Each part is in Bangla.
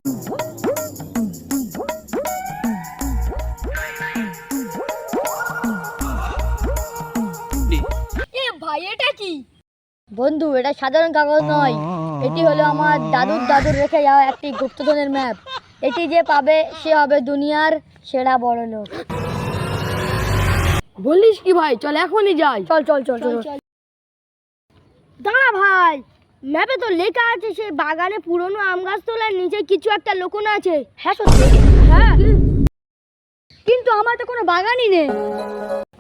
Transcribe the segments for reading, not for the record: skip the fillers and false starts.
ভাই এটা কি বন্ধু? এটা সাধারণ কাগজ নয়, এটি হলো আমার দাদুর দাদুর রেখে যাওয়া একটি গুপ্তধনের ম্যাপ। এটি যে পাবে সে হবে দুনিয়ার সেরা বড়লোক। বলিস কি ভাই? চল এখনই যাই। চল চল চল চল। দাঁড়া ভাই, ম্যাপে তো লেখা আছে সেই বাগানে পুরনো আম গাছ তোলার নিচে কিছু একটা লুকোনো আছে। হ্যাঁ সত্যি? হ্যাঁ, কিন্তু আমার তো কোনো বাগানই নেই।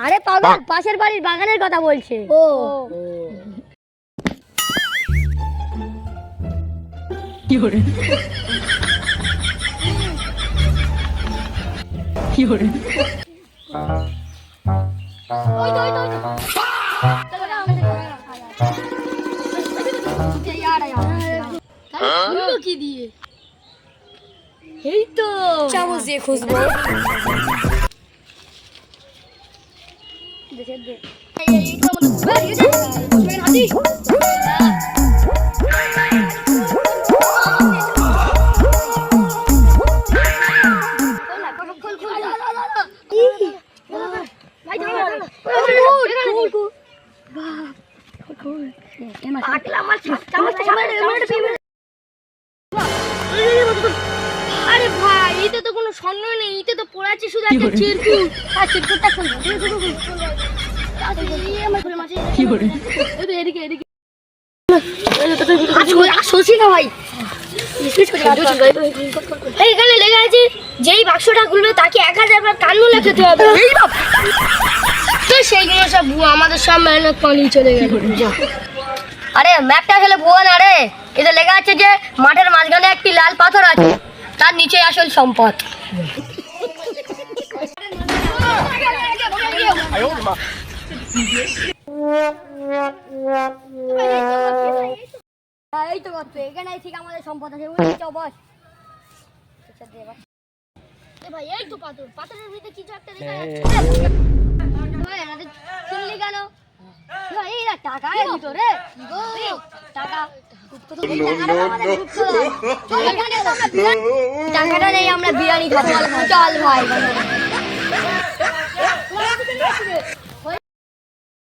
আরে পাগল, পাশের বাড়ির বাগানের কথা বলছে। ও কি করে কি করে ওই তো চলো না আমাদের খুললো কি দিয়ে? এই তো চামচ দিয়ে খুঁজবো। দেখে দে এই তো আমাদের হাতি। আরে ভাই, এতে তো কোনো স্বর্ণ নেই, এতে তো পড়াচ্ছে শুধু একটা চিরকুট। আর চিরকুটটা খুলবো। এইখানে লেখা আছে যেই বাক্সটা খুলবে তাকে 1000 বার কান্নুলে খেতে হবে। তো সেইগুলো সব ভুয়া, আমাদের সব মেহনত পানি চলে গেল। আরে ম্যাপটা আসলে ভুয়া না রে, এতে লেখা আছে যে মাঠের মাঝখানে একটি লাল পাথর আছে, তার নিচে আসল সম্পদ। এই তো গল্প, এখানে ঠিক আমাদের সম্পদ আছে। বস ভাই, এই তো পাথর, পাথরের ভিতরে কিছু একটা লেখা আছে। চিনলি কেন? এই টাকা এর ভিতরে টাকা। টাকাটা নেই, আমরা বিরিয়ানি খাবো। চল ভাই।